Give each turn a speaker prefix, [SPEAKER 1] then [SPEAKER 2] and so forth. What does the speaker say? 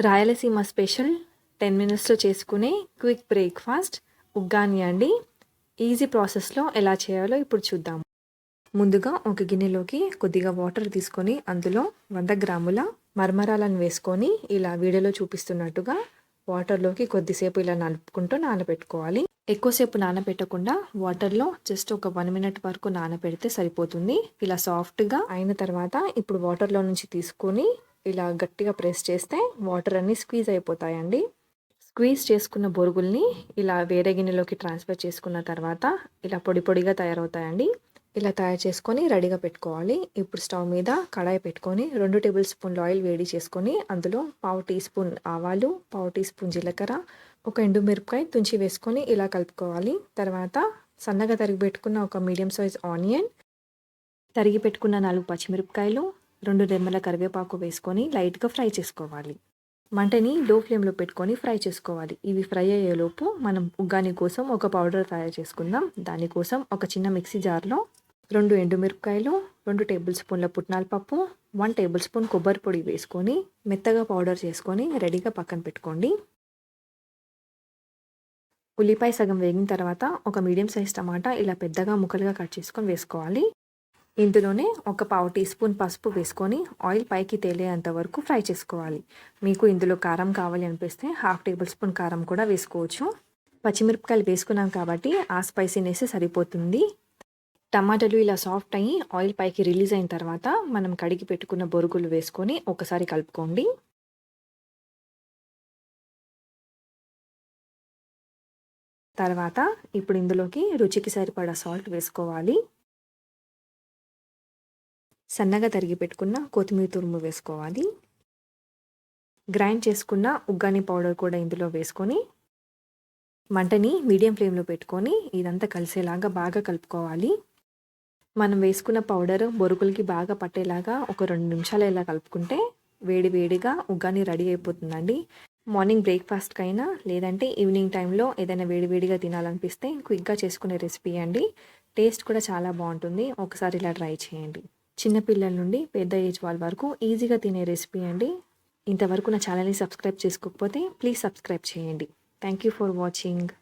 [SPEAKER 1] Rayalaseema special 10 మినిట్స్లో చేసుకునే quick breakfast uggani అండి. ఈజీ ప్రాసెస్లో ఎలా చేయాలో ఇప్పుడు చూద్దాం. ముందుగా ఒక గిన్నెలోకి కొద్దిగా వాటర్ తీసుకొని అందులో 100 గ్రాముల మరమరాలను వేసుకొని ఇలా వీడియోలో చూపిస్తున్నట్టుగా వాటర్లోకి కొద్దిసేపు ఇలా నలుపుకుంటూ నానబెట్టుకోవాలి. ఎక్కువసేపు నానబెట్టకుండా వాటర్లో జస్ట్ ఒక 1 మినిట్ వరకు నానబెడితే సరిపోతుంది. ఇలా సాఫ్ట్గా అయిన తర్వాత ఇప్పుడు వాటర్లో నుంచి తీసుకొని ఇలా గట్టిగా ప్రెస్ చేస్తే వాటర్ అన్నీ స్క్వీజ్ అయిపోతాయండి. స్క్వీజ్ చేసుకున్న బొరుగుల్ని ఇలా వేరే గిన్నెలోకి ట్రాన్స్ఫర్ చేసుకున్న తర్వాత ఇలా పొడి పొడిగా తయారవుతాయండి. ఇలా తయారు చేసుకొని రెడీగా పెట్టుకోవాలి. ఇప్పుడు స్టవ్ మీద కడాయి పెట్టుకొని 2 టేబుల్ స్పూన్ల ఆయిల్ వేడి చేసుకొని అందులో 1/2 టీ స్పూన్ ఆవాలు, 1/2 టీ స్పూన్ జీలకర్ర, ఒక ఎండుమిరపకాయ తుంచి వేసుకొని ఇలా కలుపుకోవాలి. తర్వాత సన్నగా తరిగి పెట్టుకున్న ఒక మీడియం సైజ్ ఆనియన్, తరిగి పెట్టుకున్న 4 పచ్చిమిరపకాయలు, 2 రెమ్మల కరివేపాకు వేసుకొని లైట్గా ఫ్రై చేసుకోవాలి. మంటని లో ఫ్లేమ్లో పెట్టుకొని ఫ్రై చేసుకోవాలి. ఇవి ఫ్రై అయ్యేలోపు మనం ఉగ్గాని కోసం ఒక పౌడర్ తయారు చేసుకుందాం. దానికోసం ఒక చిన్న మిక్సీ జార్లో 2 ఎండుమిరపకాయలు, 2 టేబుల్ స్పూన్ల పుట్నాల పప్పు, 1 టేబుల్ స్పూన్ కొబ్బరి పొడి వేసుకొని మెత్తగా పౌడర్ చేసుకొని రెడీగా పక్కన పెట్టుకోండి. ఉల్లిపాయ సగం వేగిన తర్వాత ఒక మీడియం సైజ్ టమాటా ఇలా పెద్దగా ముక్కలుగా కట్ చేసుకొని వేసుకోవాలి. ఇందులోనే ఒక 1/2 టీ స్పూన్ పసుపు వేసుకొని ఆయిల్ పైకి తేలేంత వరకు ఫ్రై చేసుకోవాలి. మీకు ఇందులో కారం కావాలి అనిపిస్తే 1/2 టేబుల్ స్పూన్ కారం కూడా వేసుకోవచ్చు. పచ్చిమిరపకాయలు వేసుకున్నాం కాబట్టి ఆ స్పైసీనెస్ సరిపోతుంది. టమాటాలు ఇలా సాఫ్ట్ అయ్యి ఆయిల్ పైకి రిలీజ్ అయిన తర్వాత మనం కడిగి పెట్టుకున్న బొరుగులు వేసుకొని ఒకసారి కలుపుకోండి. తర్వాత ఇప్పుడు ఇందులోకి రుచికి సరిపడా సాల్ట్ వేసుకోవాలి. సన్నగా తరిగి పెట్టుకున్న కొత్తిమీర తురుము వేసుకోవాలి. గ్రైండ్ చేసుకున్న ఉగ్గాని పౌడర్ కూడా ఇందులో వేసుకొని మంటని మీడియం ఫ్లేమ్లో పెట్టుకొని ఇదంతా కలిసేలాగా బాగా కలుపుకోవాలి. మనం వేసుకున్న పౌడర్ బొరుగులకి బాగా పట్టేలాగా ఒక 2 నిమిషాలు ఇలా కలుపుకుంటే వేడి వేడిగా ఉగ్గాని రెడీ అయిపోతుందండి. మార్నింగ్ బ్రేక్ఫాస్ట్కి అయినా లేదంటే ఈవినింగ్ టైంలో ఏదైనా వేడివేడిగా తినాలనిపిస్తే క్విక్గా చేసుకునే రెసిపీ అండి. టేస్ట్ కూడా చాలా బాగుంటుంది. ఒకసారి ఇలా ట్రై చేయండి. చిన్నపిల్లల నుండి పెద్ద ఏజ్ వాళ్ళ వరకు ఈజీగా తినే రెసిపీ అండి. ఇంతవరకు నా ఛానల్ని సబ్స్క్రైబ్ చేసుకోకపోతే ప్లీజ్ సబ్స్క్రైబ్ చేయండి. Thank you for watching.